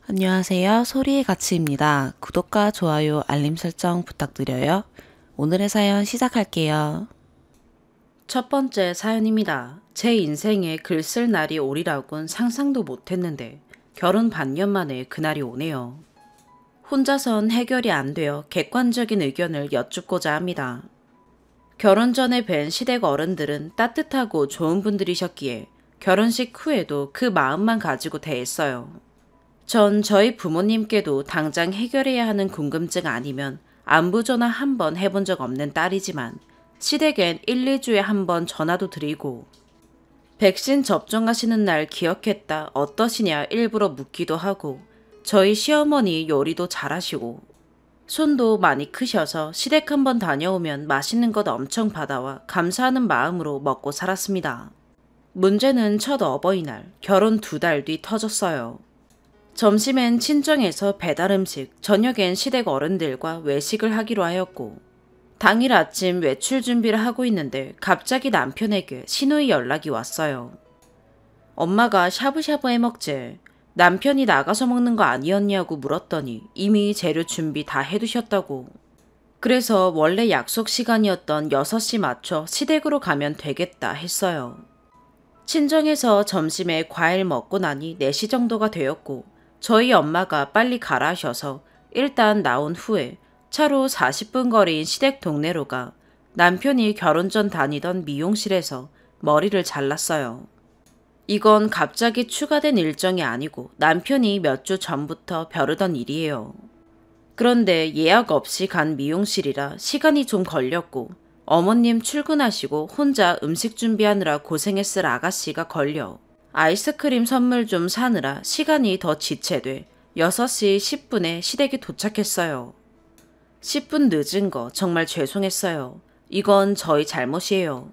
안녕하세요. 소리의 가치입니다. 구독과 좋아요, 알림 설정 부탁드려요. 오늘의 사연 시작할게요. 첫 번째 사연입니다. 제 인생에 글 쓸 날이 오리라곤 상상도 못했는데 결혼 반년 만에 그날이 오네요. 혼자선 해결이 안 되어 객관적인 의견을 여쭙고자 합니다. 결혼 전에 뵌 시댁 어른들은 따뜻하고 좋은 분들이셨기에 결혼식 후에도 그 마음만 가지고 대했어요. 전 저희 부모님께도 당장 해결해야 하는 궁금증 아니면 안부 전화 한 번 해본 적 없는 딸이지만 시댁엔 1, 2주에 한 번 전화도 드리고 백신 접종하시는 날 기억했다 어떠시냐 일부러 묻기도 하고 저희 시어머니 요리도 잘하시고 손도 많이 크셔서 시댁 한 번 다녀오면 맛있는 것 엄청 받아와 감사하는 마음으로 먹고 살았습니다. 문제는 첫 어버이날 결혼 2달 뒤 터졌어요. 점심엔 친정에서 배달 음식, 저녁엔 시댁 어른들과 외식을 하기로 하였고 당일 아침 외출 준비를 하고 있는데 갑자기 남편에게 신호의 연락이 왔어요. 엄마가 샤브샤브 해먹재. 남편이 나가서 먹는 거 아니었냐고 물었더니 이미 재료 준비 다 해두셨다고. 그래서 원래 약속 시간이었던 6시 맞춰 시댁으로 가면 되겠다 했어요. 친정에서 점심에 과일 먹고 나니 4시 정도가 되었고 저희 엄마가 빨리 가라 하셔서 일단 나온 후에 차로 40분 거리인 시댁 동네로 가 남편이 결혼 전 다니던 미용실에서 머리를 잘랐어요. 이건 갑자기 추가된 일정이 아니고 남편이 몇 주 전부터 벼르던 일이에요. 그런데 예약 없이 간 미용실이라 시간이 좀 걸렸고 어머님 출근하시고 혼자 음식 준비하느라 고생했을 아가씨가 걸려 아이스크림 선물 좀 사느라 시간이 더 지체돼 6시 10분에 시댁에 도착했어요. 10분 늦은 거 정말 죄송했어요. 이건 저희 잘못이에요.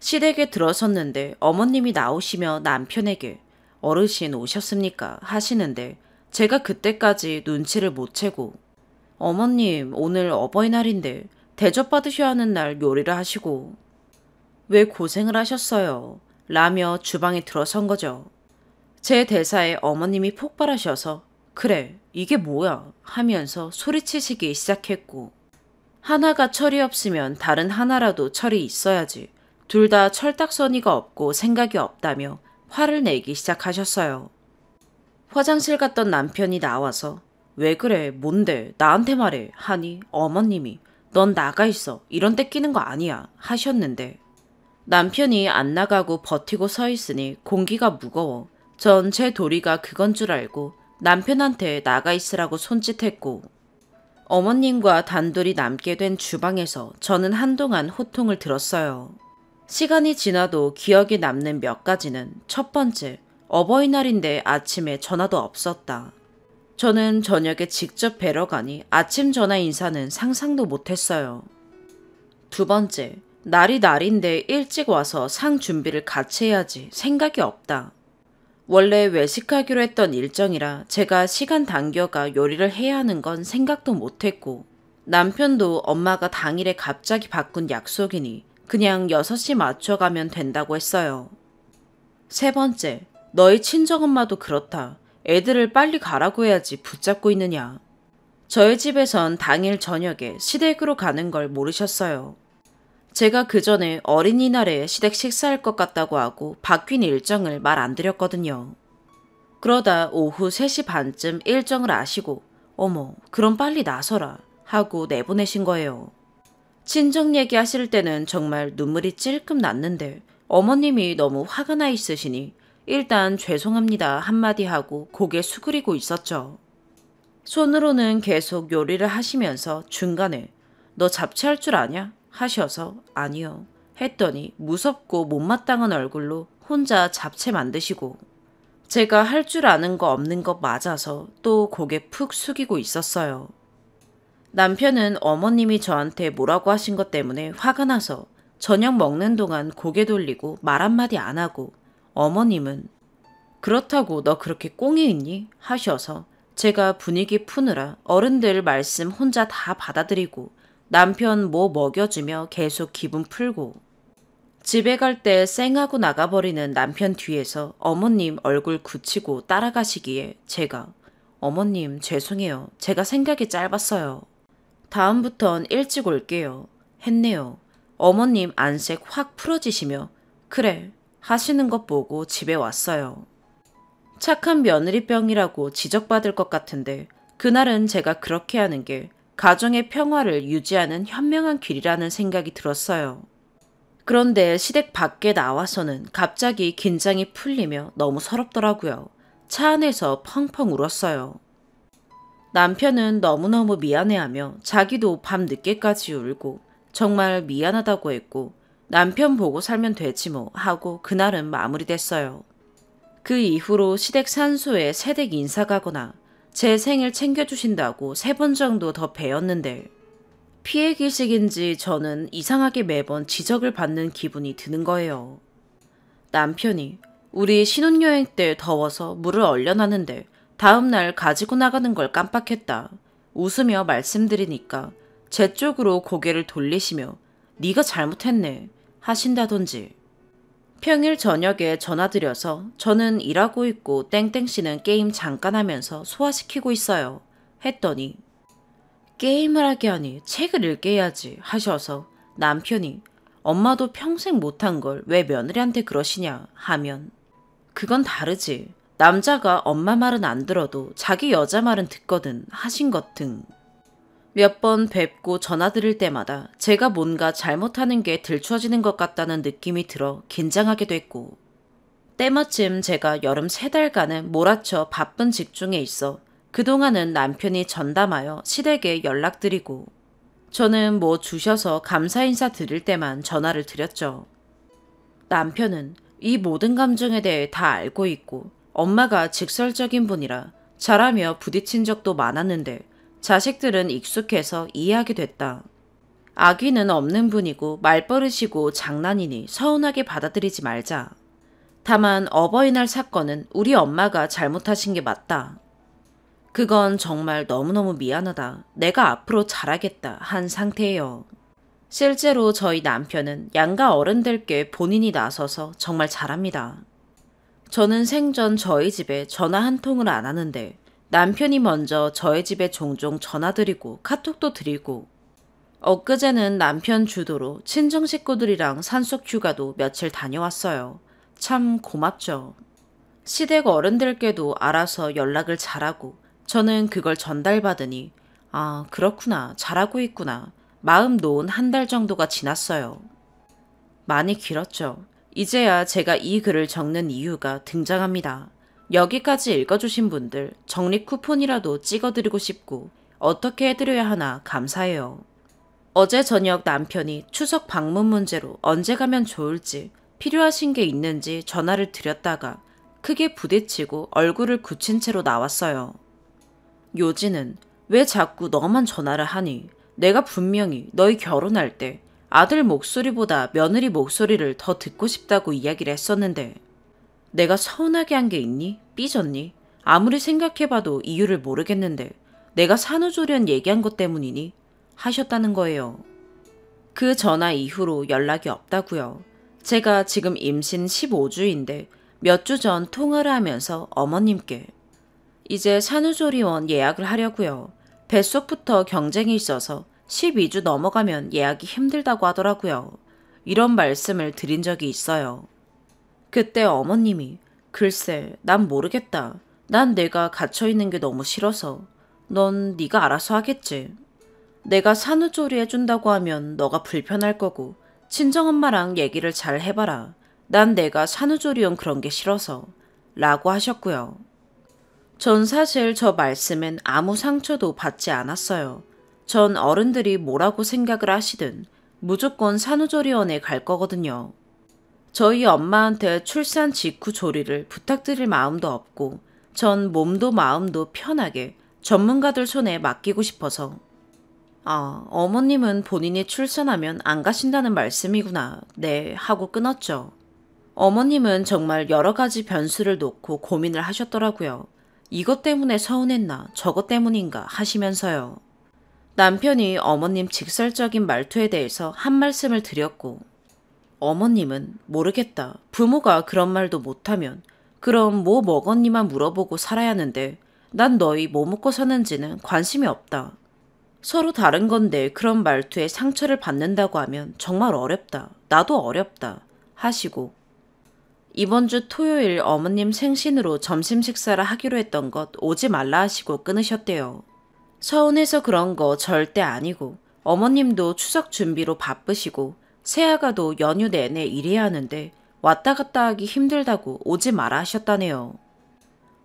시댁에 들어섰는데 어머님이 나오시며 남편에게 어르신 오셨습니까? 하시는데 제가 그때까지 눈치를 못 채고 어머님 오늘 어버이날인데 대접받으셔야 하는 날 요리를 하시고 왜 고생을 하셨어요? 라며 주방에 들어선 거죠. 제 대사에 어머님이 폭발하셔서 그래 이게 뭐야 하면서 소리치시기 시작했고 하나가 철이 없으면 다른 하나라도 철이 있어야지 둘 다 철딱서니가 없고 생각이 없다며 화를 내기 시작하셨어요. 화장실 갔던 남편이 나와서 왜 그래 뭔데 나한테 말해 하니 어머님이 넌 나가 있어 이런 데 끼는 거 아니야 하셨는데 남편이 안 나가고 버티고 서 있으니 공기가 무거워 전 제 도리가 그건 줄 알고 남편한테 나가 있으라고 손짓했고 어머님과 단둘이 남게 된 주방에서 저는 한동안 호통을 들었어요. 시간이 지나도 기억에 남는 몇 가지는 첫 번째, 어버이날인데 아침에 전화도 없었다. 저는 저녁에 직접 뵈러 가니 아침 전화 인사는 상상도 못했어요. 두 번째, 날이 날인데 일찍 와서 상 준비를 같이 해야지 생각이 없다. 원래 외식하기로 했던 일정이라 제가 시간 당겨가 요리를 해야 하는 건 생각도 못했고 남편도 엄마가 당일에 갑자기 바꾼 약속이니 그냥 6시 맞춰가면 된다고 했어요. 세 번째, 너희 친정엄마도 그렇다. 애들을 빨리 가라고 해야지 붙잡고 있느냐. 저희 집에선 당일 저녁에 시댁으로 가는 걸 모르셨어요. 제가 그 전에 어린이날에 시댁 식사할 것 같다고 하고 바뀐 일정을 말 안 드렸거든요. 그러다 오후 3시 반쯤 일정을 아시고 어머 그럼 빨리 나서라 하고 내보내신 거예요. 친정 얘기하실 때는 정말 눈물이 찔끔 났는데 어머님이 너무 화가 나 있으시니 일단 죄송합니다 한마디 하고 고개 수그리고 있었죠. 손으로는 계속 요리를 하시면서 중간에 너 잡채할 줄 아냐? 하셔서 아니요 했더니 무섭고 못마땅한 얼굴로 혼자 잡채 만드시고 제가 할 줄 아는 거 없는 거 맞아서 또 고개 푹 숙이고 있었어요. 남편은 어머님이 저한테 뭐라고 하신 것 때문에 화가 나서 저녁 먹는 동안 고개 돌리고 말 한마디 안 하고 어머님은 그렇다고 너 그렇게 꽁이 있니? 하셔서 제가 분위기 푸느라 어른들 말씀 혼자 다 받아들이고 남편 뭐 먹여주며 계속 기분 풀고 집에 갈 때 쌩하고 나가버리는 남편 뒤에서 어머님 얼굴 굳히고 따라가시기에 제가 어머님, 죄송해요. 제가 생각이 짧았어요. 다음부턴 일찍 올게요. 했네요. 어머님 안색 확 풀어지시며 그래 하시는 것 보고 집에 왔어요. 착한 며느리병이라고 지적받을 것 같은데 그날은 제가 그렇게 하는 게 가정의 평화를 유지하는 현명한 길이라는 생각이 들었어요. 그런데 시댁 밖에 나와서는 갑자기 긴장이 풀리며 너무 서럽더라고요. 차 안에서 펑펑 울었어요. 남편은 너무너무 미안해하며 자기도 밤 늦게까지 울고 정말 미안하다고 했고 남편 보고 살면 되지 뭐 하고 그날은 마무리됐어요. 그 이후로 시댁 산소에 새댁 인사 가거나 제 생일 챙겨주신다고 3번 정도 더 배웠는데 피해의식인지 저는 이상하게 매번 지적을 받는 기분이 드는 거예요. 남편이 우리 신혼여행 때 더워서 물을 얼려놨는데 다음날 가지고 나가는 걸 깜빡했다. 웃으며 말씀드리니까 제 쪽으로 고개를 돌리시며 네가 잘못했네 하신다던지. 평일 저녁에 전화드려서 저는 일하고 있고 땡땡씨는 게임 잠깐 하면서 소화시키고 있어요. 했더니 게임을 하게 하니 책을 읽게 해야지 하셔서 남편이 엄마도 평생 못한 걸 왜 며느리한테 그러시냐 하면 그건 다르지. 남자가 엄마 말은 안 들어도 자기 여자 말은 듣거든 하신 것 등. 몇 번 뵙고 전화드릴 때마다 제가 뭔가 잘못하는 게 들추어지는 것 같다는 느낌이 들어 긴장하게 됐고 때마침 제가 여름 3달간은 몰아쳐 바쁜 직중에 있어 그동안은 남편이 전담하여 시댁에 연락드리고 저는 뭐 주셔서 감사 인사 드릴 때만 전화를 드렸죠. 남편은 이 모든 감정에 대해 다 알고 있고 엄마가 직설적인 분이라 잘하며 부딪힌 적도 많았는데 자식들은 익숙해서 이해하게 됐다. 아기는 없는 분이고 말버릇이고 장난이니 서운하게 받아들이지 말자. 다만 어버이날 사건은 우리 엄마가 잘못하신 게 맞다. 그건 정말 너무너무 미안하다. 내가 앞으로 잘하겠다 한 상태예요. 실제로 저희 남편은 양가 어른들께 본인이 나서서 정말 잘합니다. 저는 생전 저희 집에 전화 한 통을 안 하는데 남편이 먼저 저희 집에 종종 전화드리고 카톡도 드리고 엊그제는 남편 주도로 친정 식구들이랑 산속 휴가도 며칠 다녀왔어요. 참 고맙죠. 시댁 어른들께도 알아서 연락을 잘하고 저는 그걸 전달받으니 아 그렇구나 잘하고 있구나 마음 놓은 1달 정도가 지났어요. 많이 길었죠. 이제야 제가 이 글을 적는 이유가 등장합니다. 여기까지 읽어주신 분들 적립 쿠폰이라도 찍어드리고 싶고 어떻게 해드려야 하나 감사해요. 어제 저녁 남편이 추석 방문 문제로 언제 가면 좋을지 필요하신 게 있는지 전화를 드렸다가 크게 부딪히고 얼굴을 굳힌 채로 나왔어요. 요지는 왜 자꾸 너만 전화를 하니? 내가 분명히 너희 결혼할 때 아들 목소리보다 며느리 목소리를 더 듣고 싶다고 이야기를 했었는데 내가 서운하게 한 게 있니? 삐졌니? 아무리 생각해봐도 이유를 모르겠는데 내가 산후조리원 얘기한 것 때문이니? 하셨다는 거예요. 그 전화 이후로 연락이 없다고요. 제가 지금 임신 15주인데 몇 주 전 통화를 하면서 어머님께 이제 산후조리원 예약을 하려고요. 뱃속부터 경쟁이 있어서 12주 넘어가면 예약이 힘들다고 하더라고요. 이런 말씀을 드린 적이 있어요. 그때 어머님이 글쎄 난 모르겠다. 난 내가 갇혀있는 게 너무 싫어서. 넌 네가 알아서 하겠지. 내가 산후조리 해준다고 하면 너가 불편할 거고 친정엄마랑 얘기를 잘 해봐라. 난 내가 산후조리원 그런 게 싫어서 라고 하셨고요. 전 사실 저 말씀엔 아무 상처도 받지 않았어요. 전 어른들이 뭐라고 생각을 하시든 무조건 산후조리원에 갈 거거든요. 저희 엄마한테 출산 직후 조리를 부탁드릴 마음도 없고 전 몸도 마음도 편하게 전문가들 손에 맡기고 싶어서 아, 어머님은 본인이 출산하면 안 가신다는 말씀이구나. 네, 하고 끊었죠. 어머님은 정말 여러 가지 변수를 놓고 고민을 하셨더라고요. 이것 때문에 서운했나 저것 때문인가 하시면서요. 남편이 어머님 직설적인 말투에 대해서 한 말씀을 드렸고 어머님은 모르겠다. 부모가 그런 말도 못하면 그럼 뭐 먹었니만 물어보고 살아야 하는데 난 너희 뭐 먹고 사는지는 관심이 없다. 서로 다른 건데 그런 말투에 상처를 받는다고 하면 정말 어렵다. 나도 어렵다. 하시고 이번 주 토요일 어머님 생신으로 점심 식사를 하기로 했던 것 오지 말라 하시고 끊으셨대요. 서운해서 그런 거 절대 아니고 어머님도 추석 준비로 바쁘시고 새아가도 연휴 내내 일해야 하는데 왔다 갔다 하기 힘들다고 오지 마라 하셨다네요.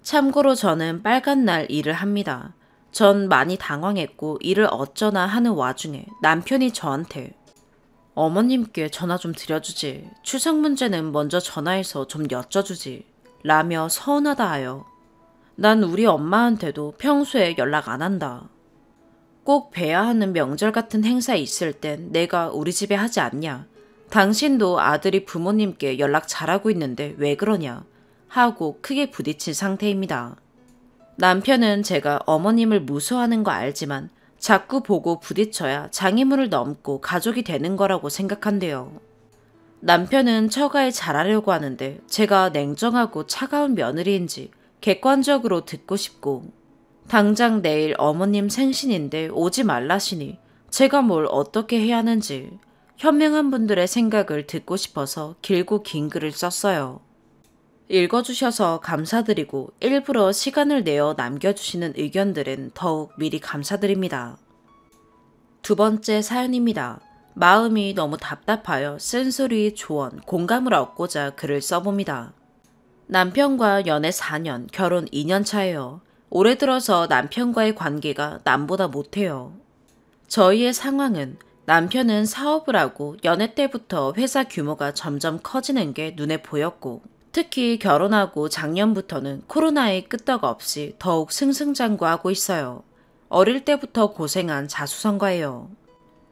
참고로 저는 빨간 날 일을 합니다. 전 많이 당황했고 일을 어쩌나 하는 와중에 남편이 저한테 어머님께 전화 좀 드려주지. 추석 문제는 먼저 전화해서 좀 여쭤주지. 라며 서운하다 하여 난 우리 엄마한테도 평소에 연락 안 한다. 꼭 뵈야 하는 명절 같은 행사 있을 땐 내가 우리 집에 하지 않냐. 당신도 아들이 부모님께 연락 잘하고 있는데 왜 그러냐. 하고 크게 부딪힌 상태입니다. 남편은 제가 어머님을 무서워하는 거 알지만 자꾸 보고 부딪혀야 장애물을 넘고 가족이 되는 거라고 생각한대요. 남편은 처가에 잘하려고 하는데 제가 냉정하고 차가운 며느리인지 객관적으로 듣고 싶고 당장 내일 어머님 생신인데 오지 말라시니 제가 뭘 어떻게 해야 하는지 현명한 분들의 생각을 듣고 싶어서 길고 긴 글을 썼어요. 읽어주셔서 감사드리고 일부러 시간을 내어 남겨주시는 의견들은 더욱 미리 감사드립니다. 두 번째 사연입니다. 마음이 너무 답답하여 쓴소리, 조언, 공감을 얻고자 글을 써봅니다. 남편과 연애 4년, 결혼 2년 차예요. 올해 들어서 남편과의 관계가 남보다 못해요. 저희의 상황은 남편은 사업을 하고 연애 때부터 회사 규모가 점점 커지는 게 눈에 보였고 특히 결혼하고 작년부터는 코로나에 끄떡없이 더욱 승승장구하고 있어요. 어릴 때부터 고생한 자수성가예요.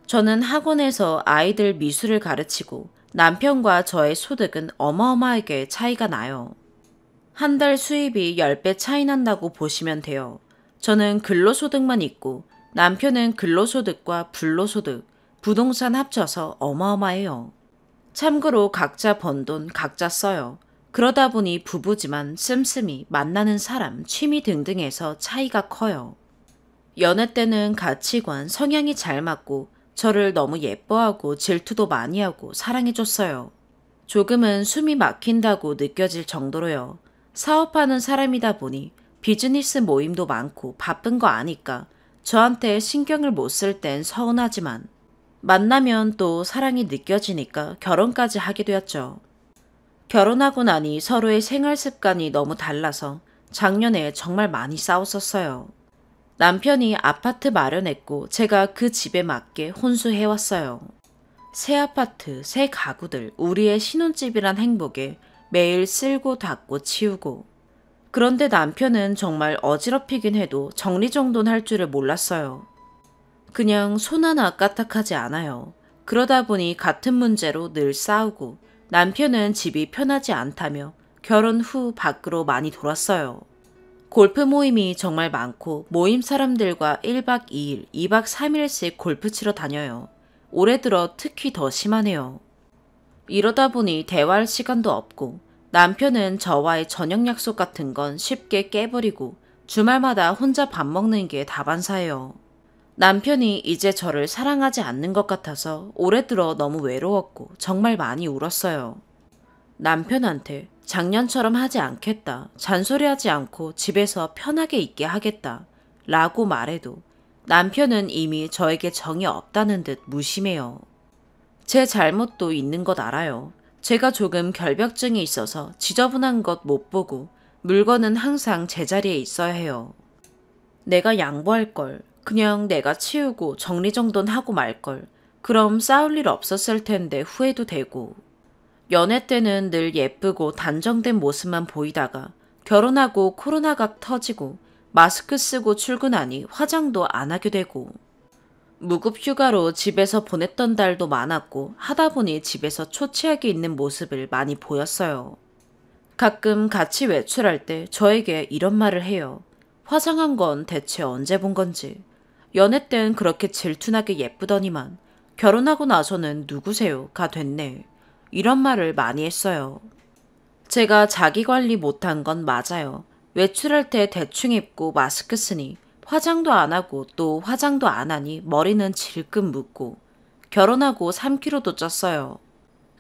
저는 학원에서 아이들 미술을 가르치고 남편과 저의 소득은 어마어마하게 차이가 나요. 한 달 수입이 10배 차이 난다고 보시면 돼요. 저는 근로소득만 있고 남편은 근로소득과 불로소득, 부동산 합쳐서 어마어마해요. 참고로 각자 번 돈 각자 써요. 그러다 보니 부부지만 씀씀이 만나는 사람, 취미 등등에서 차이가 커요. 연애 때는 가치관, 성향이 잘 맞고 저를 너무 예뻐하고 질투도 많이 하고 사랑해줬어요. 조금은 숨이 막힌다고 느껴질 정도로요. 사업하는 사람이다 보니 비즈니스 모임도 많고 바쁜 거 아니까 저한테 신경을 못 쓸 땐 서운하지만 만나면 또 사랑이 느껴지니까 결혼까지 하게 되었죠. 결혼하고 나니 서로의 생활 습관이 너무 달라서 작년에 정말 많이 싸웠었어요. 남편이 아파트 마련했고 제가 그 집에 맞게 혼수해왔어요. 새 아파트, 새 가구들, 우리의 신혼집이란 행복에 매일 쓸고 닦고 치우고 그런데 남편은 정말 어지럽히긴 해도 정리정돈할 줄을 몰랐어요. 그냥 손 하나 까딱하지 않아요. 그러다 보니 같은 문제로 늘 싸우고 남편은 집이 편하지 않다며 결혼 후 밖으로 많이 돌았어요. 골프 모임이 정말 많고 모임 사람들과 1박 2일, 2박 3일씩 골프 치러 다녀요. 올해 들어 특히 더 심하네요. 이러다 보니 대화할 시간도 없고 남편은 저와의 저녁 약속 같은 건 쉽게 깨버리고 주말마다 혼자 밥 먹는 게 다반사예요. 남편이 이제 저를 사랑하지 않는 것 같아서 올해 들어 너무 외로웠고 정말 많이 울었어요. 남편한테 작년처럼 하지 않겠다, 잔소리하지 않고 집에서 편하게 있게 하겠다 라고 말해도 남편은 이미 저에게 정이 없다는 듯 무심해요. 제 잘못도 있는 것 알아요. 제가 조금 결벽증이 있어서 지저분한 것 못 보고 물건은 항상 제자리에 있어야 해요. 내가 양보할 걸, 그냥 내가 치우고 정리정돈하고 말 걸, 그럼 싸울 일 없었을 텐데 후회도 되고. 연애 때는 늘 예쁘고 단정된 모습만 보이다가 결혼하고 코로나가 터지고 마스크 쓰고 출근하니 화장도 안 하게 되고 무급휴가로 집에서 보냈던 달도 많았고 하다 보니 집에서 초췌하게 있는 모습을 많이 보였어요. 가끔 같이 외출할 때 저에게 이런 말을 해요. 화장한 건 대체 언제 본 건지. 연애 땐 그렇게 질투나게 예쁘더니만 결혼하고 나서는 누구세요?가 됐네. 이런 말을 많이 했어요. 제가 자기 관리 못한 건 맞아요. 외출할 때 대충 입고 마스크 쓰니 화장도 안 하고 또 화장도 안 하니 머리는 질끈 묶고 결혼하고 3kg도 쪘어요.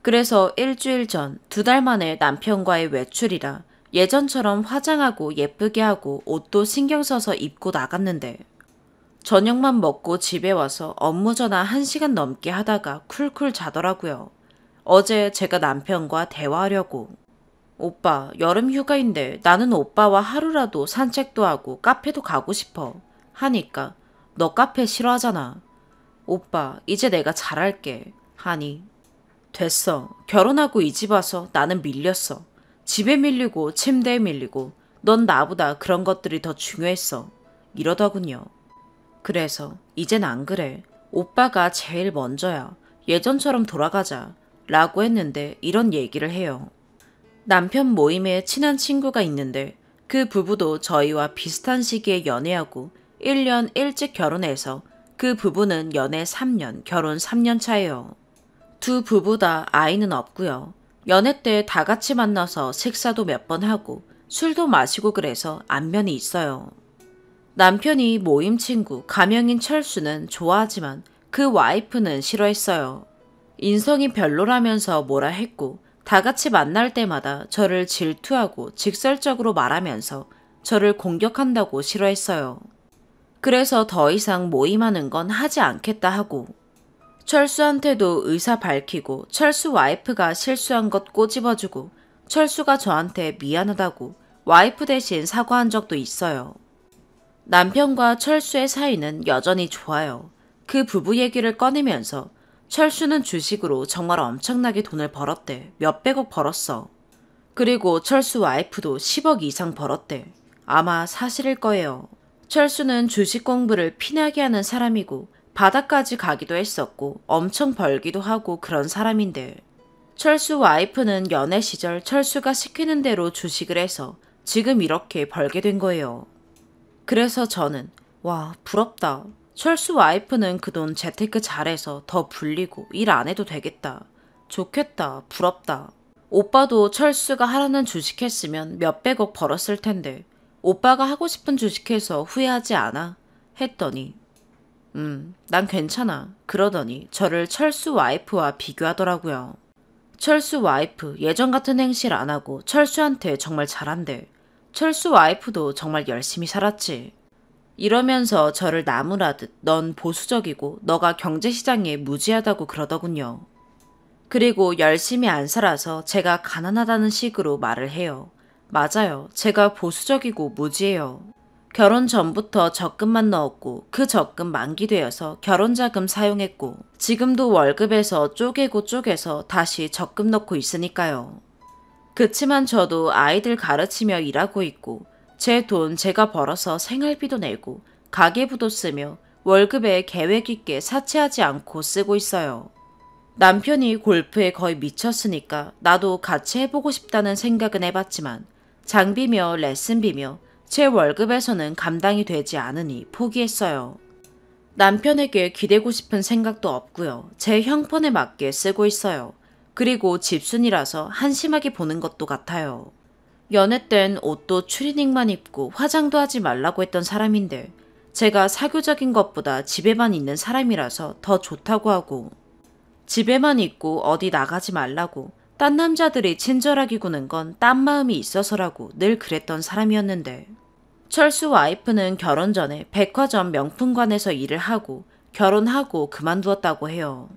그래서 일주일 전 2달 만에 남편과의 외출이라 예전처럼 화장하고 예쁘게 하고 옷도 신경 써서 입고 나갔는데 저녁만 먹고 집에 와서 업무 전화 1시간 넘게 하다가 쿨쿨 자더라고요. 어제 제가 남편과 대화하려고 오빠 여름 휴가인데 나는 오빠와 하루라도 산책도 하고 카페도 가고 싶어 하니까 너 카페 싫어하잖아. 오빠 이제 내가 잘할게 하니 됐어. 결혼하고 이 집 와서 나는 밀렸어. 집에 밀리고 침대에 밀리고 넌 나보다 그런 것들이 더 중요했어. 이러더군요. 그래서 이젠 안 그래. 오빠가 제일 먼저야. 예전처럼 돌아가자. 라고 했는데 이런 얘기를 해요. 남편 모임에 친한 친구가 있는데 그 부부도 저희와 비슷한 시기에 연애하고 1년 일찍 결혼해서 그 부부는 연애 3년, 결혼 3년 차예요. 두 부부 다 아이는 없고요. 연애 때 다 같이 만나서 식사도 몇 번 하고 술도 마시고 그래서 안면이 있어요. 남편이 모임 친구 가명인 철수는 좋아하지만 그 와이프는 싫어했어요. 인성이 별로라면서 뭐라 했고 다 같이 만날 때마다 저를 질투하고 직설적으로 말하면서 저를 공격한다고 싫어했어요. 그래서 더 이상 모임하는 건 하지 않겠다 하고 철수한테도 의사 밝히고 철수 와이프가 실수한 것 꼬집어주고 철수가 저한테 미안하다고 와이프 대신 사과한 적도 있어요. 남편과 철수의 사이는 여전히 좋아요. 그 부부 얘기를 꺼내면서 철수는 주식으로 정말 엄청나게 돈을 벌었대. 몇백억 벌었어. 그리고 철수 와이프도 10억 이상 벌었대. 아마 사실일 거예요. 철수는 주식 공부를 피나게 하는 사람이고 바다까지 가기도 했었고 엄청 벌기도 하고 그런 사람인데 철수 와이프는 연애 시절 철수가 시키는 대로 주식을 해서 지금 이렇게 벌게 된 거예요. 그래서 저는 와 부럽다. 철수 와이프는 그 돈 재테크 잘해서 더 불리고 일 안 해도 되겠다. 좋겠다. 부럽다. 오빠도 철수가 하라는 주식했으면 몇백억 벌었을 텐데 오빠가 하고 싶은 주식해서 후회하지 않아? 했더니 난 괜찮아. 그러더니 저를 철수 와이프와 비교하더라고요. 철수 와이프 예전 같은 행실 안 하고 철수한테 정말 잘한대. 철수 와이프도 정말 열심히 살았지. 이러면서 저를 나무라듯 넌 보수적이고 너가 경제시장에 무지하다고 그러더군요. 그리고 열심히 안 살아서 제가 가난하다는 식으로 말을 해요. 맞아요. 제가 보수적이고 무지해요. 결혼 전부터 적금만 넣었고 그 적금 만기되어서 결혼자금 사용했고 지금도 월급에서 쪼개고 쪼개서 다시 적금 넣고 있으니까요. 그치만 저도 아이들 가르치며 일하고 있고 제 돈 제가 벌어서 생활비도 내고 가계부도 쓰며 월급에 계획 있게 사치하지 않고 쓰고 있어요. 남편이 골프에 거의 미쳤으니까 나도 같이 해보고 싶다는 생각은 해봤지만 장비며 레슨비며 제 월급에서는 감당이 되지 않으니 포기했어요. 남편에게 기대고 싶은 생각도 없고요. 제 형편에 맞게 쓰고 있어요. 그리고 집순이라서 한심하게 보는 것도 같아요. 연애 땐 옷도 추리닝만 입고 화장도 하지 말라고 했던 사람인데 제가 사교적인 것보다 집에만 있는 사람이라서 더 좋다고 하고 집에만 있고 어디 나가지 말라고 딴 남자들이 친절하게 구는 건 딴 마음이 있어서라고 늘 그랬던 사람이었는데 철수 와이프는 결혼 전에 백화점 명품관에서 일을 하고 결혼하고 그만두었다고 해요.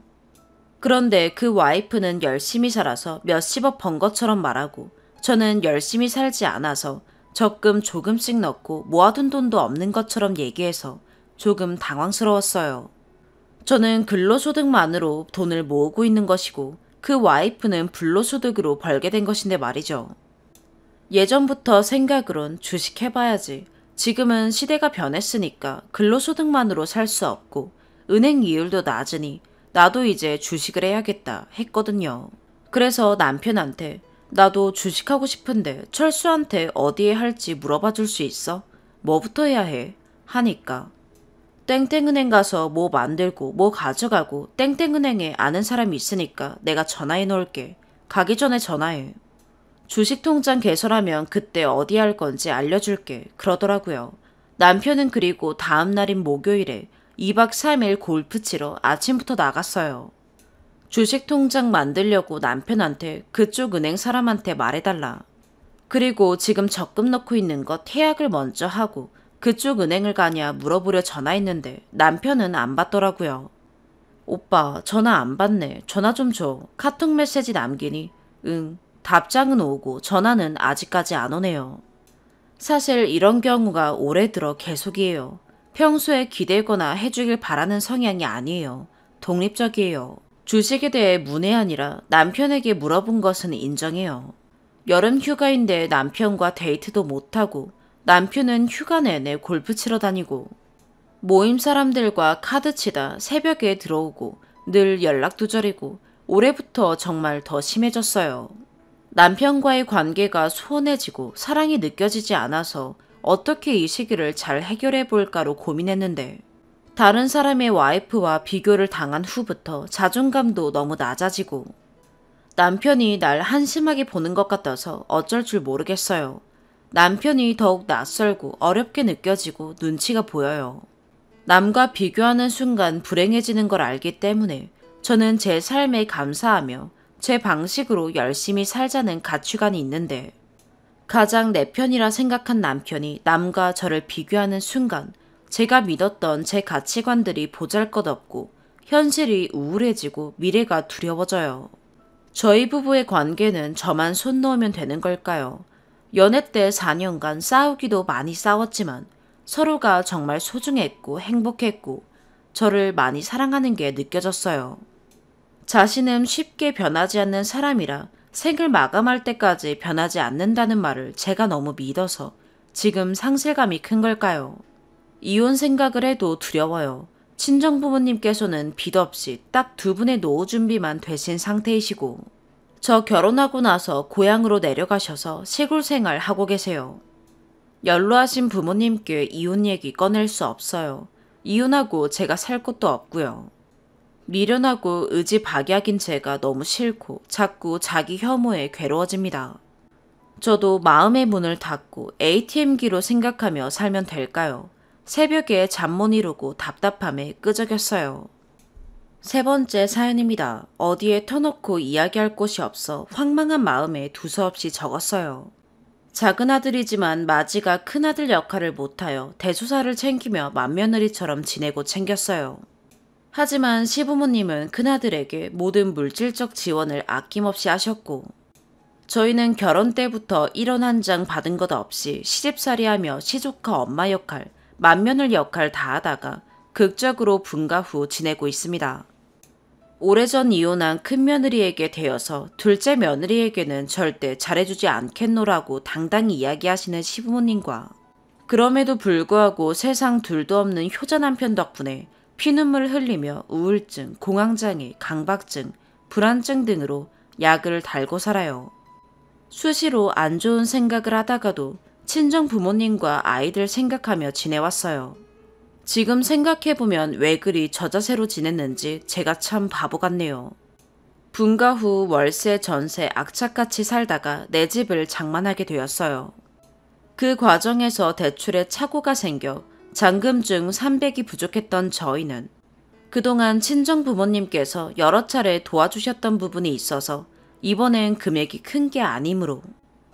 그런데 그 와이프는 열심히 살아서 몇십억 번 것처럼 말하고 저는 열심히 살지 않아서 적금 조금씩 넣고 모아둔 돈도 없는 것처럼 얘기해서 조금 당황스러웠어요. 저는 근로소득만으로 돈을 모으고 있는 것이고 그 와이프는 불로소득으로 벌게 된 것인데 말이죠. 예전부터 생각으론 주식 해봐야지. 지금은 시대가 변했으니까 근로소득만으로 살 수 없고 은행 이율도 낮으니 나도 이제 주식을 해야겠다 했거든요. 그래서 남편한테 나도 주식하고 싶은데 철수한테 어디에 할지 물어봐 줄 수 있어? 뭐부터 해야 해? 하니까 땡땡은행 가서 뭐 만들고 뭐 가져가고 땡땡은행에 아는 사람이 있으니까 내가 전화해 놓을게. 가기 전에 전화해. 주식통장 개설하면 그때 어디 할 건지 알려줄게 그러더라고요. 남편은 그리고 다음 날인 목요일에 2박 3일 골프 치러 아침부터 나갔어요. 주식통장 만들려고 남편한테 그쪽 은행 사람한테 말해달라. 그리고 지금 적금 넣고 있는 거 태약을 먼저 하고 그쪽 은행을 가냐 물어보려 전화했는데 남편은 안 받더라고요. 오빠 전화 안 받네. 전화 좀 줘. 카톡 메시지 남기니 응. 답장은 오고 전화는 아직까지 안 오네요. 사실 이런 경우가 올해 들어 계속이에요. 평소에 기대거나 해주길 바라는 성향이 아니에요. 독립적이에요. 주식에 대해 문외한이라 남편에게 물어본 것은 인정해요. 여름 휴가인데 남편과 데이트도 못하고 남편은 휴가 내내 골프 치러 다니고 모임 사람들과 카드 치다 새벽에 들어오고 늘 연락 두절이고 올해부터 정말 더 심해졌어요. 남편과의 관계가 소원해지고 사랑이 느껴지지 않아서 어떻게 이 시기를 잘 해결해 볼까로 고민했는데 다른 사람의 와이프와 비교를 당한 후부터 자존감도 너무 낮아지고 남편이 날 한심하게 보는 것 같아서 어쩔 줄 모르겠어요. 남편이 더욱 낯설고 어렵게 느껴지고 눈치가 보여요. 남과 비교하는 순간 불행해지는 걸 알기 때문에 저는 제 삶에 감사하며 제 방식으로 열심히 살자는 가치관이 있는데 가장 내 편이라 생각한 남편이 남과 저를 비교하는 순간 제가 믿었던 제 가치관들이 보잘것없고 현실이 우울해지고 미래가 두려워져요. 저희 부부의 관계는 저만 손 놓으면 되는 걸까요? 연애 때 4년간 싸우기도 많이 싸웠지만 서로가 정말 소중했고 행복했고 저를 많이 사랑하는 게 느껴졌어요. 자신은 쉽게 변하지 않는 사람이라 생을 마감할 때까지 변하지 않는다는 말을 제가 너무 믿어서 지금 상실감이 큰 걸까요? 이혼 생각을 해도 두려워요. 친정부모님께서는 빚 없이 딱 2분의 노후 준비만 되신 상태이시고 저 결혼하고 나서 고향으로 내려가셔서 시골 생활 하고 계세요. 연로하신 부모님께 이혼 얘기 꺼낼 수 없어요. 이혼하고 제가 살 곳도 없고요. 미련하고 의지 박약인 제가 너무 싫고 자꾸 자기 혐오에 괴로워집니다. 저도 마음의 문을 닫고 ATM기로 생각하며 살면 될까요? 새벽에 잠 못 이루고 답답함에 끄적였어요. 3번째 사연입니다. 어디에 터놓고 이야기할 곳이 없어 황망한 마음에 두서없이 적었어요. 작은 아들이지만 마지가 큰아들 역할을 못하여 대소사를 챙기며 맏며느리처럼 지내고 챙겼어요. 하지만 시부모님은 큰아들에게 모든 물질적 지원을 아낌없이 하셨고 저희는 결혼 때부터 1원 한 장 받은 것 없이 시집살이하며 시조카 엄마 역할, 맏며느리 역할 다 하다가 극적으로 분가 후 지내고 있습니다. 오래전 이혼한 큰며느리에게 대여서 둘째 며느리에게는 절대 잘해주지 않겠노라고 당당히 이야기하시는 시부모님과 그럼에도 불구하고 세상 둘도 없는 효자 남편 덕분에 피눈물 흘리며 우울증, 공황장애, 강박증, 불안증 등으로 약을 달고 살아요. 수시로 안 좋은 생각을 하다가도 친정 부모님과 아이들 생각하며 지내왔어요. 지금 생각해보면 왜 그리 저자세로 지냈는지 제가 참 바보 같네요. 분가 후 월세, 전세, 악착같이 살다가 내 집을 장만하게 되었어요. 그 과정에서 대출에 착오가 생겨 잔금 중 300이 부족했던 저희는 그동안 친정 부모님께서 여러 차례 도와주셨던 부분이 있어서 이번엔 금액이 큰 게 아니므로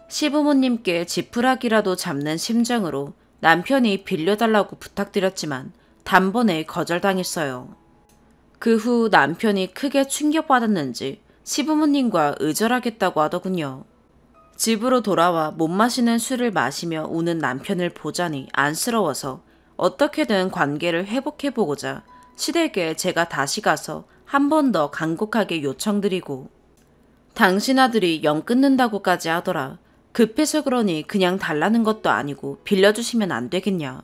시부모님께 지푸라기라도 잡는 심정으로 남편이 빌려달라고 부탁드렸지만 단번에 거절당했어요. 그 후 남편이 크게 충격받았는지 시부모님과 의절하겠다고 하더군요. 집으로 돌아와 못 마시는 술을 마시며 우는 남편을 보자니 안쓰러워서 어떻게든 관계를 회복해보고자 시댁에 제가 다시 가서 한 번 더 간곡하게 요청드리고 당신 아들이 영 끊는다고까지 하더라. 급해서 그러니 그냥 달라는 것도 아니고 빌려주시면 안 되겠냐.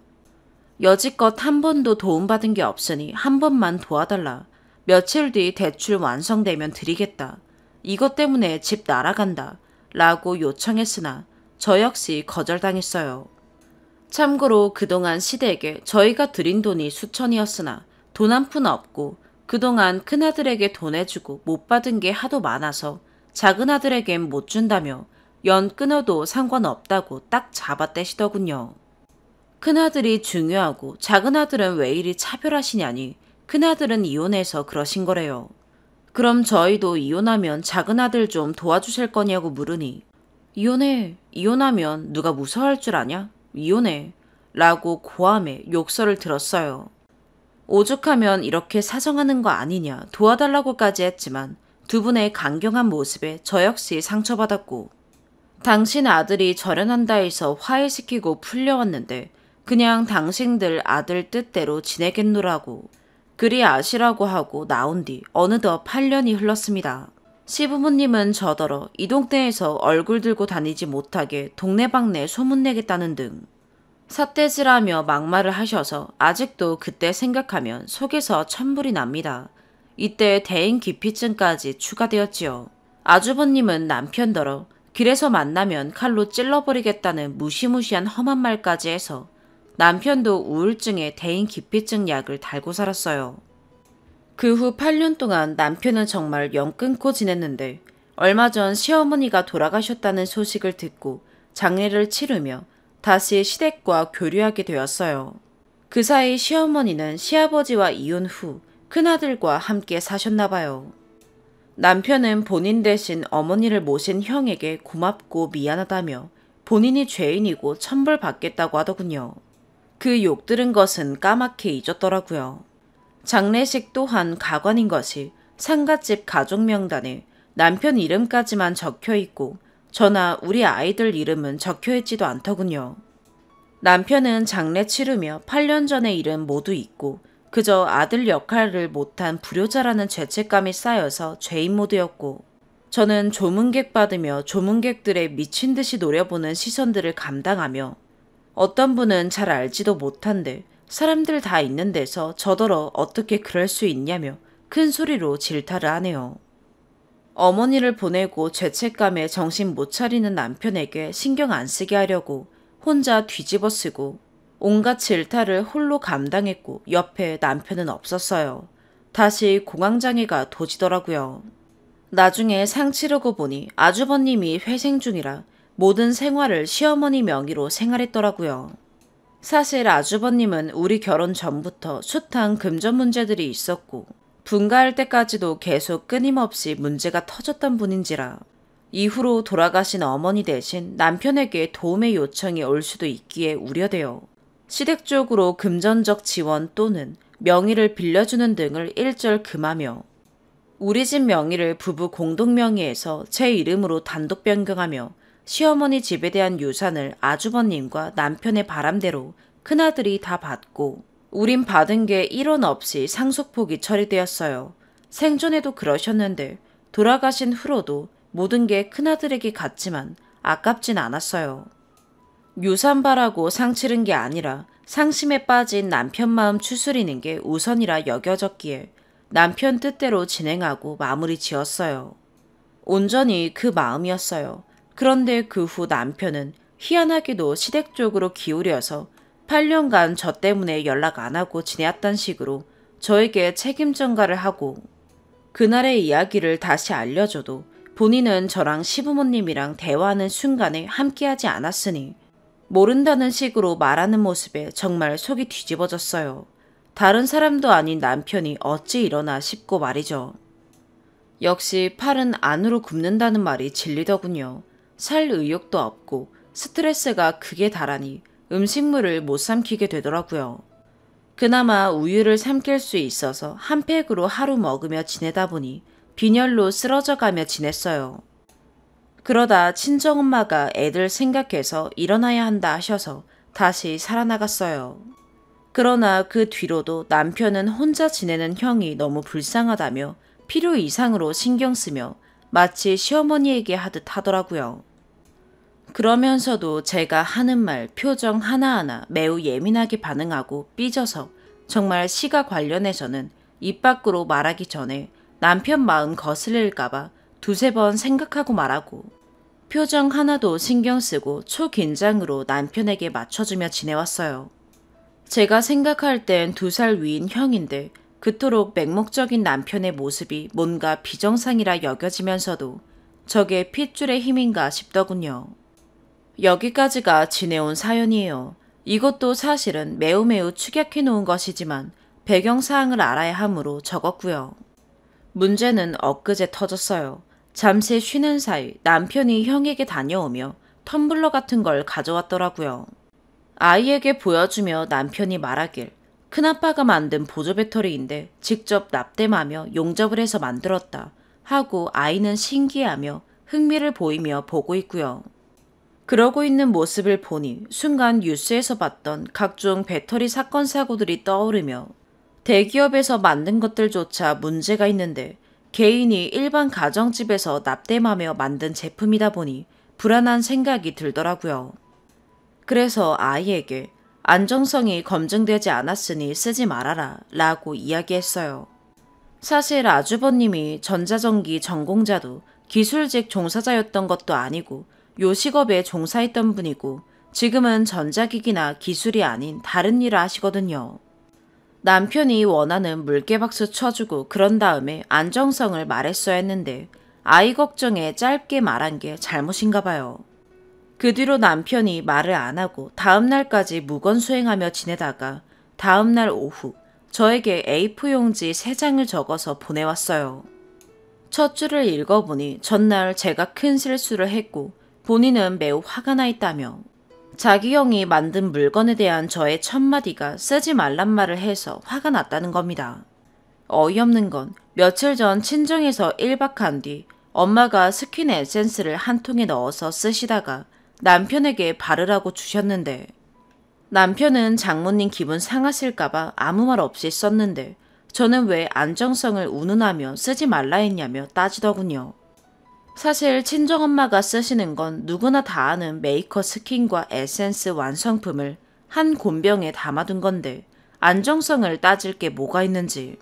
여지껏 한 번도 도움받은 게 없으니 한 번만 도와달라. 며칠 뒤 대출 완성되면 드리겠다. 이것 때문에 집 날아간다. 라고 요청했으나 저 역시 거절당했어요. 참고로 그동안 시댁에 저희가 드린 돈이 수천이었으나 돈 한 푼 없고 그동안 큰아들에게 돈 해주고 못 받은 게 하도 많아서 작은아들에겐 못 준다며 연 끊어도 상관없다고 딱 잡아떼시더군요. 큰아들이 중요하고 작은아들은 왜 이리 차별하시냐니 큰아들은 이혼해서 그러신 거래요. 그럼 저희도 이혼하면 작은아들 좀 도와주실 거냐고 물으니 이혼해. 이혼하면 누가 무서워할 줄 아냐? 이혼해. 라고 고함에 욕설을 들었어요. 오죽하면 이렇게 사정하는 거 아니냐 도와달라고까지 했지만 두 분의 강경한 모습에 저 역시 상처받았고 당신 아들이 절연한다 해서 화해시키고 풀려왔는데 그냥 당신들 아들 뜻대로 지내겠노라고 그리 아시라고 하고 나온 뒤 어느덧 8년이 흘렀습니다. 시부모님은 저더러 이 동네에서 얼굴 들고 다니지 못하게 동네방네 소문내겠다는 등 삿대질하며 막말을 하셔서 아직도 그때 생각하면 속에서 천불이 납니다. 이때 대인 기피증까지 추가되었지요. 아주버님은 남편더러 길에서 만나면 칼로 찔러버리겠다는 무시무시한 험한 말까지 해서 남편도 우울증에 대인 기피증 약을 달고 살았어요. 그 후 8년 동안 남편은 정말 영 끊고 지냈는데 얼마 전 시어머니가 돌아가셨다는 소식을 듣고 장례를 치르며 다시 시댁과 교류하게 되었어요. 그 사이 시어머니는 시아버지와 이혼 후 큰아들과 함께 사셨나 봐요. 남편은 본인 대신 어머니를 모신 형에게 고맙고 미안하다며 본인이 죄인이고 천벌받겠다고 하더군요. 그 욕 들은 것은 까맣게 잊었더라고요. 장례식 또한 가관인 것이 상갓집 가족 명단에 남편 이름까지만 적혀 있고 저나 우리 아이들 이름은 적혀 있지도 않더군요. 남편은 장례 치르며 8년 전의 일은 모두 잊고 그저 아들 역할을 못한 불효자라는 죄책감이 쌓여서 죄인 모드였고 저는 조문객 받으며 조문객들의 미친 듯이 노려보는 시선들을 감당하며 어떤 분은 잘 알지도 못한데 사람들 다 있는 데서 저더러 어떻게 그럴 수 있냐며 큰 소리로 질타를 하네요. 어머니를 보내고 죄책감에 정신 못 차리는 남편에게 신경 안 쓰게 하려고 혼자 뒤집어 쓰고 온갖 질타를 홀로 감당했고 옆에 남편은 없었어요. 다시 공황장애가 도지더라고요. 나중에 상 치르고 보니 아주버님이 회생 중이라 모든 생활을 시어머니 명의로 생활했더라고요. 사실 아주버님은 우리 결혼 전부터 숱한 금전 문제들이 있었고 분가할 때까지도 계속 끊임없이 문제가 터졌던 분인지라 이후로 돌아가신 어머니 대신 남편에게 도움의 요청이 올 수도 있기에 우려되어 시댁 쪽으로 금전적 지원 또는 명의를 빌려주는 등을 일절 금하며 우리 집 명의를 부부 공동 명의에서 제 이름으로 단독 변경하며 시어머니 집에 대한 유산을 아주버님과 남편의 바람대로 큰아들이 다 받고 우린 받은 게 1원 없이 상속폭이 처리되었어요. 생전에도 그러셨는데 돌아가신 후로도 모든 게 큰아들에게 갔지만 아깝진 않았어요. 유산바라고 상 치른 게 아니라 상심에 빠진 남편 마음 추스리는 게 우선이라 여겨졌기에 남편 뜻대로 진행하고 마무리 지었어요. 온전히 그 마음이었어요. 그런데 그 후 남편은 희한하게도 시댁 쪽으로 기울여서 8년간 저 때문에 연락 안 하고 지내왔던 식으로 저에게 책임 전가를 하고 그날의 이야기를 다시 알려줘도 본인은 저랑 시부모님이랑 대화하는 순간에 함께하지 않았으니 모른다는 식으로 말하는 모습에 정말 속이 뒤집어졌어요. 다른 사람도 아닌 남편이 어찌 이러나 싶고 말이죠. 역시 팔은 안으로 굽는다는 말이 진리더군요. 살 의욕도 없고 스트레스가 극에 달하니 음식물을 못 삼키게 되더라고요. 그나마 우유를 삼킬 수 있어서 한 팩으로 하루 먹으며 지내다 보니 빈혈로 쓰러져가며 지냈어요. 그러다 친정엄마가 애들 생각해서 일어나야 한다 하셔서 다시 살아나갔어요. 그러나 그 뒤로도 남편은 혼자 지내는 형이 너무 불쌍하다며 필요 이상으로 신경 쓰며 마치 시어머니에게 하듯 하더라고요. 그러면서도 제가 하는 말, 표정 하나하나 매우 예민하게 반응하고 삐져서 정말 시가 관련해서는 입 밖으로 말하기 전에 남편 마음 거슬릴까봐 두세 번 생각하고 말하고 표정 하나도 신경 쓰고 초긴장으로 남편에게 맞춰주며 지내왔어요. 제가 생각할 땐 2살 위인 형인데 그토록 맹목적인 남편의 모습이 뭔가 비정상이라 여겨지면서도 저게 핏줄의 힘인가 싶더군요. 여기까지가 지내온 사연이에요. 이것도 사실은 매우 축약해 놓은 것이지만 배경사항을 알아야 하므로 적었고요. 문제는 엊그제 터졌어요. 잠시 쉬는 사이 남편이 형에게 다녀오며 텀블러 같은 걸 가져왔더라고요. 아이에게 보여주며 남편이 말하길 큰아빠가 만든 보조 배터리인데 직접 납땜하며 용접을 해서 만들었다 하고 아이는 신기해하며 흥미를 보이며 보고 있고요. 그러고 있는 모습을 보니 순간 뉴스에서 봤던 각종 배터리 사건 사고들이 떠오르며 대기업에서 만든 것들조차 문제가 있는데 개인이 일반 가정집에서 납땜하며 만든 제품이다 보니 불안한 생각이 들더라고요. 그래서 아이에게 안정성이 검증되지 않았으니 쓰지 말아라 라고 이야기했어요. 사실 아주버님이 전자전기 전공자도 기술직 종사자였던 것도 아니고 요식업에 종사했던 분이고 지금은 전자기기나 기술이 아닌 다른 일을 하시거든요. 남편이 원하는 물개박수 쳐주고 그런 다음에 안정성을 말했어야 했는데 아이 걱정에 짧게 말한 게 잘못인가 봐요. 그 뒤로 남편이 말을 안 하고 다음 날까지 무건수행하며 지내다가 다음 날 오후 저에게 A4 용지 3장을 적어서 보내왔어요. 첫 줄을 읽어보니 전날 제가 큰 실수를 했고 본인은 매우 화가 나 있다며 자기 형이 만든 물건에 대한 저의 첫마디가 쓰지 말란 말을 해서 화가 났다는 겁니다. 어이없는 건 며칠 전 친정에서 1박한 뒤 엄마가 스킨 에센스를 한 통에 넣어서 쓰시다가 남편에게 바르라고 주셨는데 남편은 장모님 기분 상하실까봐 아무 말 없이 썼는데 저는 왜 안정성을 운운하며 쓰지 말라 했냐며 따지더군요. 사실 친정엄마가 쓰시는 건 누구나 다 아는 메이커 스킨과 에센스 완성품을 한 곤병에 담아둔 건데 안정성을 따질 게 뭐가 있는지.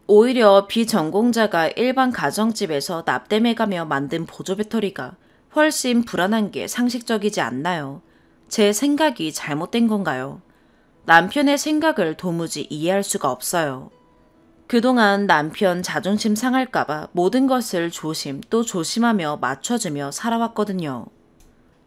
오히려 비전공자가 일반 가정집에서 납땜해가며 만든 보조 배터리가 훨씬 불안한 게 상식적이지 않나요? 제 생각이 잘못된 건가요? 남편의 생각을 도무지 이해할 수가 없어요. 그동안 남편 자존심 상할까봐 모든 것을 조심 또 조심하며 맞춰주며 살아왔거든요.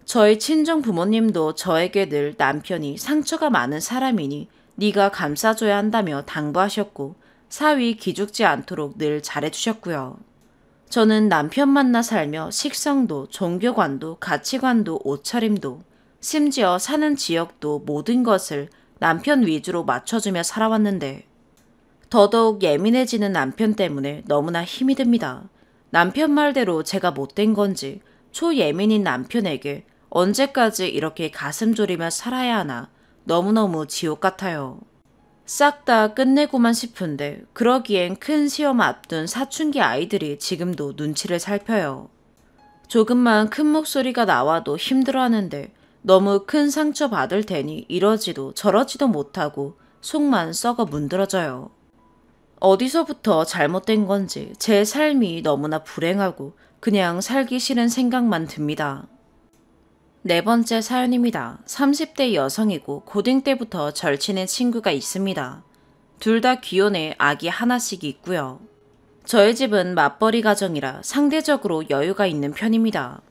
저희 친정 부모님도 저에게 늘 남편이 상처가 많은 사람이니 네가 감싸줘야 한다며 당부하셨고 사위 기죽지 않도록 늘 잘해주셨고요. 저는 남편 만나 살며 식성도 종교관도 가치관도 옷차림도 심지어 사는 지역도 모든 것을 남편 위주로 맞춰주며 살아왔는데 더더욱 예민해지는 남편 때문에 너무나 힘이 듭니다. 남편 말대로 제가 못된 건지 초예민인 남편에게 언제까지 이렇게 가슴 졸이며 살아야 하나 너무너무 지옥 같아요. 싹 다 끝내고만 싶은데 그러기엔 큰 시험 앞둔 사춘기 아이들이 지금도 눈치를 살펴요. 조금만 큰 목소리가 나와도 힘들어하는데 너무 큰 상처 받을 테니 이러지도 저러지도 못하고 속만 썩어 문드러져요. 어디서부터 잘못된 건지 제 삶이 너무나 불행하고 그냥 살기 싫은 생각만 듭니다. 4번째 사연입니다. 30대 여성이고 고딩 때부터 절친의 친구가 있습니다. 둘 다 기혼에 아기 하나씩 있고요. 저희 집은 맞벌이 가정이라 상대적으로 여유가 있는 편입니다.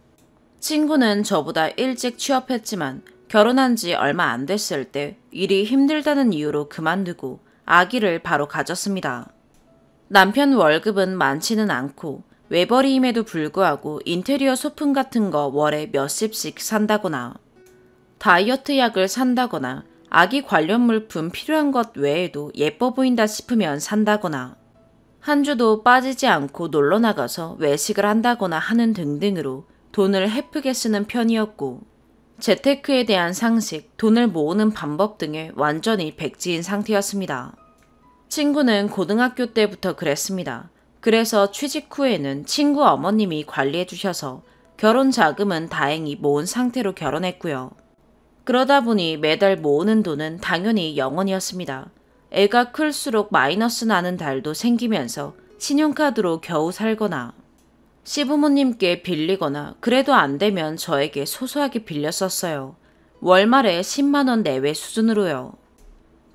친구는 저보다 일찍 취업했지만 결혼한 지 얼마 안 됐을 때 일이 힘들다는 이유로 그만두고 아기를 바로 가졌습니다. 남편 월급은 많지는 않고 외벌이임에도 불구하고 인테리어 소품 같은 거 월에 몇십씩 산다거나 다이어트 약을 산다거나 아기 관련 물품 필요한 것 외에도 예뻐 보인다 싶으면 산다거나 한 주도 빠지지 않고 놀러 나가서 외식을 한다거나 하는 등등으로 돈을 헤프게 쓰는 편이었고 재테크에 대한 상식, 돈을 모으는 방법 등에 완전히 백지인 상태였습니다. 친구는 고등학교 때부터 그랬습니다. 그래서 취직 후에는 친구 어머님이 관리해 주셔서 결혼 자금은 다행히 모은 상태로 결혼했고요. 그러다 보니 매달 모으는 돈은 당연히 0원이었습니다. 애가 클수록 마이너스 나는 달도 생기면서 신용카드로 겨우 살거나 시부모님께 빌리거나 그래도 안 되면 저에게 소소하게 빌렸었어요. 월말에 10만원 내외 수준으로요.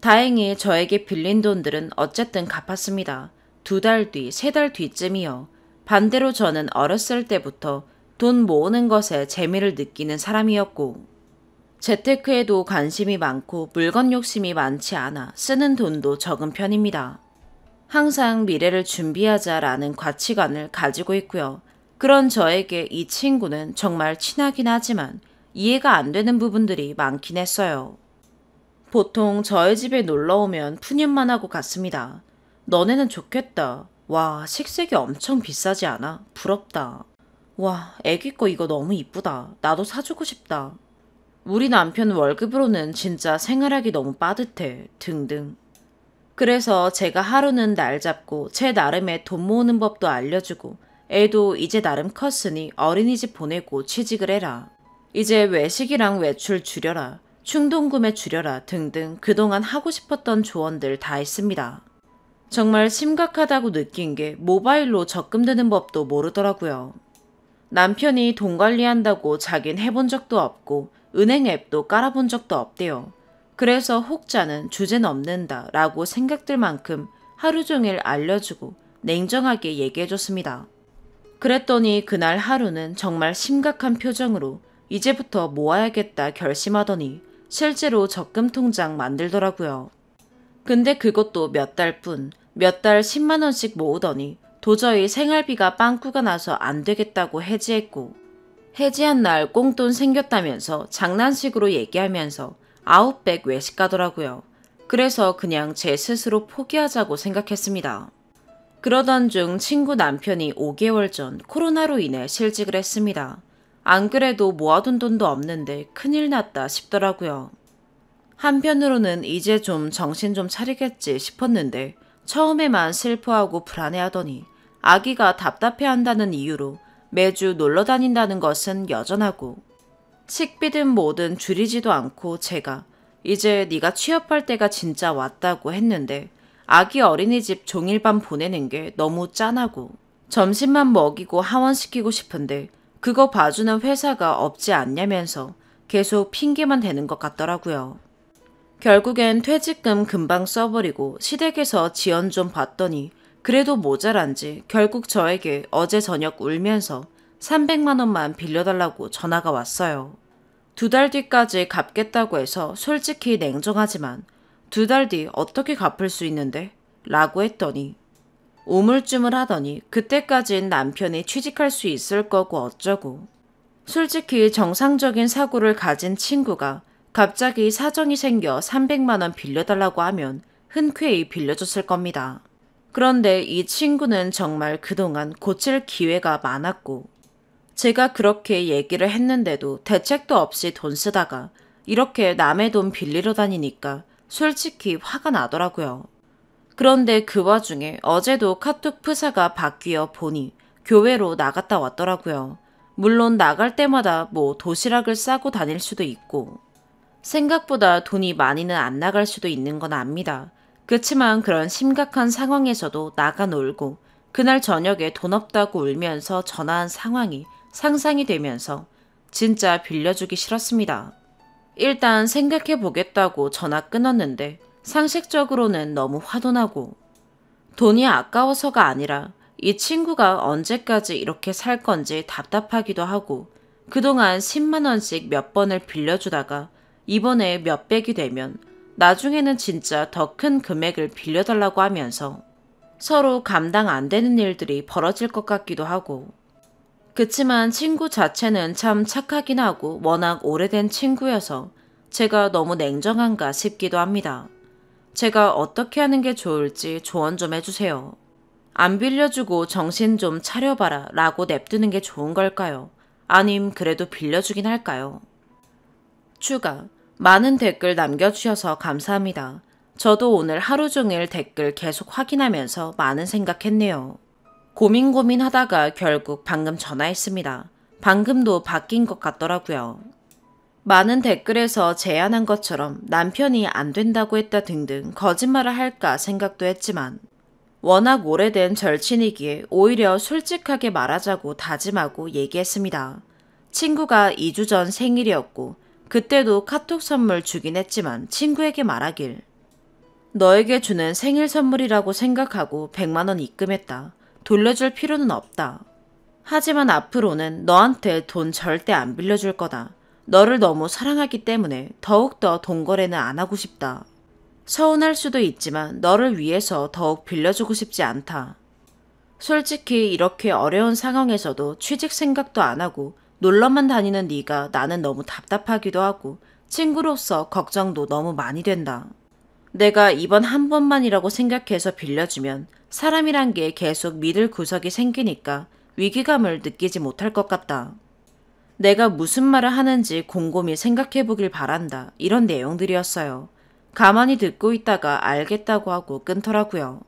다행히 저에게 빌린 돈들은 어쨌든 갚았습니다. 2달 뒤, 3달 뒤쯤이요. 반대로 저는 어렸을 때부터 돈 모으는 것에 재미를 느끼는 사람이었고, 재테크에도 관심이 많고 물건 욕심이 많지 않아 쓰는 돈도 적은 편입니다. 항상 미래를 준비하자라는 가치관을 가지고 있고요. 그런 저에게 이 친구는 정말 친하긴 하지만 이해가 안 되는 부분들이 많긴 했어요. 보통 저희 집에 놀러 오면 푸념만 하고 갔습니다. 너네는 좋겠다. 와, 식색이 엄청 비싸지 않아? 부럽다. 와, 애기 거 이거 너무 이쁘다. 나도 사주고 싶다. 우리 남편 월급으로는 진짜 생활하기 너무 빠듯해. 등등. 그래서 제가 하루는 날 잡고 제 나름의 돈 모으는 법도 알려주고, 애도 이제 나름 컸으니 어린이집 보내고 취직을 해라. 이제 외식이랑 외출 줄여라. 충동구매 줄여라. 등등 그동안 하고 싶었던 조언들 다 했습니다. 정말 심각하다고 느낀 게 모바일로 적금 드는 법도 모르더라고요. 남편이 돈 관리한다고 자긴 해본 적도 없고 은행 앱도 깔아본 적도 없대요. 그래서 혹자는 주제 넘는다 라고 생각들 만큼 하루 종일 알려주고 냉정하게 얘기해줬습니다. 그랬더니 그날 하루는 정말 심각한 표정으로 이제부터 모아야겠다 결심하더니 실제로 적금 통장 만들더라고요. 근데 그것도 몇 달뿐, 몇 달 10만 원씩 모으더니 도저히 생활비가 빵꾸가 나서 안 되겠다고 해지했고, 해지한 날 꽁돈 생겼다면서 장난식으로 얘기하면서 아웃백 외식 가더라고요. 그래서 그냥 제 스스로 포기하자고 생각했습니다. 그러던 중 친구 남편이 5개월 전 코로나로 인해 실직을 했습니다. 안 그래도 모아둔 돈도 없는데 큰일 났다 싶더라고요. 한편으로는 이제 좀 정신 좀 차리겠지 싶었는데 처음에만 슬퍼하고 불안해하더니 아기가 답답해한다는 이유로 매주 놀러 다닌다는 것은 여전하고, 식비든 뭐든 줄이지도 않고 제가 이제 네가 취업할 때가 진짜 왔다고 했는데 아기 어린이집 종일반 보내는 게 너무 짠하고 점심만 먹이고 하원시키고 싶은데 그거 봐주는 회사가 없지 않냐면서 계속 핑계만 대는 것 같더라고요. 결국엔 퇴직금 금방 써버리고 시댁에서 지원 좀 받더니 그래도 모자란지 결국 저에게 어제 저녁 울면서 300만 원만 빌려달라고 전화가 왔어요. 2달 뒤까지 갚겠다고 해서 솔직히 냉정하지만 2달 뒤 어떻게 갚을 수 있는데? 라고 했더니 우물쭈물 하더니 그때까진 남편이 취직할 수 있을 거고 어쩌고. 솔직히 정상적인 사고를 가진 친구가 갑자기 사정이 생겨 300만 원 빌려달라고 하면 흔쾌히 빌려줬을 겁니다. 그런데 이 친구는 정말 그동안 고칠 기회가 많았고, 제가 그렇게 얘기를 했는데도 대책도 없이 돈 쓰다가 이렇게 남의 돈 빌리러 다니니까 솔직히 화가 나더라고요. 그런데 그 와중에 어제도 카톡 프사가 바뀌어 보니 교회로 나갔다 왔더라고요. 물론 나갈 때마다 뭐 도시락을 싸고 다닐 수도 있고 생각보다 돈이 많이는 안 나갈 수도 있는 건 압니다. 그치만 그런 심각한 상황에서도 나가 놀고 그날 저녁에 돈 없다고 울면서 전화한 상황이 상상이 되면서 진짜 빌려주기 싫었습니다. 일단 생각해 보겠다고 전화 끊었는데 상식적으로는 너무 화도 나고, 돈이 아까워서가 아니라 이 친구가 언제까지 이렇게 살 건지 답답하기도 하고, 그동안 10만 원씩 몇 번을 빌려주다가 이번에 몇백이 되면 나중에는 진짜 더 큰 금액을 빌려달라고 하면서 서로 감당 안 되는 일들이 벌어질 것 같기도 하고, 그치만 친구 자체는 참 착하긴 하고 워낙 오래된 친구여서 제가 너무 냉정한가 싶기도 합니다. 제가 어떻게 하는 게 좋을지 조언 좀 해주세요. 안 빌려주고 정신 좀 차려봐라 라고 냅두는 게 좋은 걸까요? 아님 그래도 빌려주긴 할까요? 추가. 많은 댓글 남겨주셔서 감사합니다. 저도 오늘 하루 종일 댓글 계속 확인하면서 많은 생각했네요. 고민 하다가 결국 방금 전화했습니다. 방금도 바뀐 것 같더라고요. 많은 댓글에서 제안한 것처럼 남편이 안 된다고 했다 등등 거짓말을 할까 생각도 했지만 워낙 오래된 절친이기에 오히려 솔직하게 말하자고 다짐하고 얘기했습니다. 친구가 2주 전 생일이었고 그때도 카톡 선물 주긴 했지만 친구에게 말하길 너에게 주는 생일 선물이라고 생각하고 100만 원 입금했다. 돌려줄 필요는 없다. 하지만 앞으로는 너한테 돈 절대 안 빌려줄 거다. 너를 너무 사랑하기 때문에 더욱더 돈 거래는 안 하고 싶다. 서운할 수도 있지만 너를 위해서 더욱 빌려주고 싶지 않다. 솔직히 이렇게 어려운 상황에서도 취직 생각도 안 하고 놀러만 다니는 네가 나는 너무 답답하기도 하고 친구로서 걱정도 너무 많이 된다. 내가 이번 한 번만이라고 생각해서 빌려주면 사람이란 게 계속 믿을 구석이 생기니까 위기감을 느끼지 못할 것 같다. 내가 무슨 말을 하는지 곰곰이 생각해 보길 바란다. 이런 내용들이었어요. 가만히 듣고 있다가 알겠다고 하고 끊더라고요.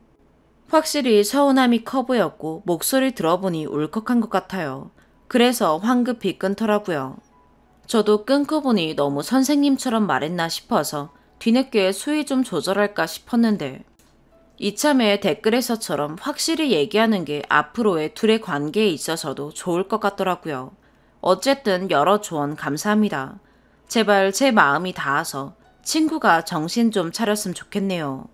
확실히 서운함이 커 보였고 목소리 들어보니 울컥한 것 같아요. 그래서 황급히 끊더라고요. 저도 끊고 보니 너무 선생님처럼 말했나 싶어서 뒤늦게 수위 좀 조절할까 싶었는데 이참에 댓글에서처럼 확실히 얘기하는 게 앞으로의 둘의 관계에 있어서도 좋을 것 같더라고요. 어쨌든 여러 조언 감사합니다. 제발 제 마음이 닿아서 친구가 정신 좀 차렸으면 좋겠네요.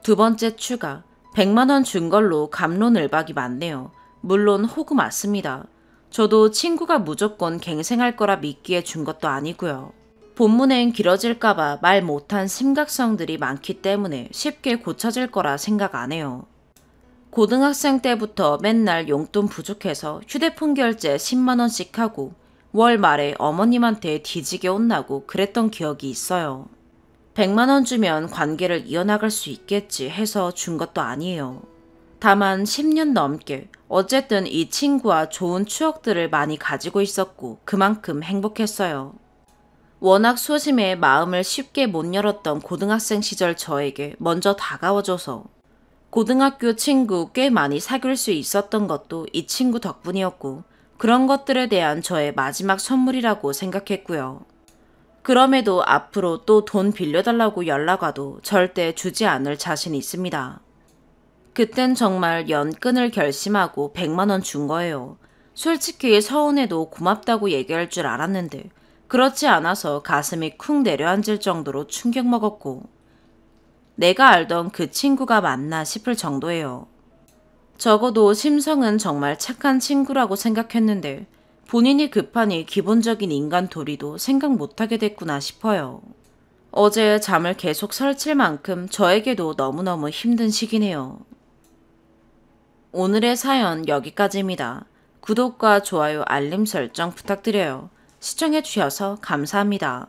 두 번째 추가. 100만 원 준 걸로 갑론을박이 많네요. 물론 호구 맞습니다. 저도 친구가 무조건 갱생할 거라 믿기에 준 것도 아니고요. 본문엔 길어질까봐 말 못한 심각성들이 많기 때문에 쉽게 고쳐질 거라 생각 안 해요. 고등학생 때부터 맨날 용돈 부족해서 휴대폰 결제 10만 원씩 하고 월 말에 어머님한테 뒤지게 혼나고 그랬던 기억이 있어요. 100만 원 주면 관계를 이어나갈 수 있겠지 해서 준 것도 아니에요. 다만 10년 넘게 어쨌든 이 친구와 좋은 추억들을 많이 가지고 있었고 그만큼 행복했어요. 워낙 소심해 마음을 쉽게 못 열었던 고등학생 시절 저에게 먼저 다가와줘서 고등학교 친구 꽤 많이 사귈 수 있었던 것도 이 친구 덕분이었고 그런 것들에 대한 저의 마지막 선물이라고 생각했고요. 그럼에도 앞으로 또 돈 빌려달라고 연락 와도 절대 주지 않을 자신 있습니다. 그땐 정말 연 끊을 결심하고 100만 원 준 거예요. 솔직히 서운해도 고맙다고 얘기할 줄 알았는데 그렇지 않아서 가슴이 쿵 내려앉을 정도로 충격 먹었고 내가 알던 그 친구가 맞나 싶을 정도예요. 적어도 심성은 정말 착한 친구라고 생각했는데 본인이 급하니 기본적인 인간 도리도 생각 못하게 됐구나 싶어요. 어제 잠을 계속 설칠 만큼 저에게도 너무너무 힘든 시기네요. 오늘의 사연 여기까지입니다. 구독과 좋아요, 알림 설정 부탁드려요. 시청해주셔서 감사합니다.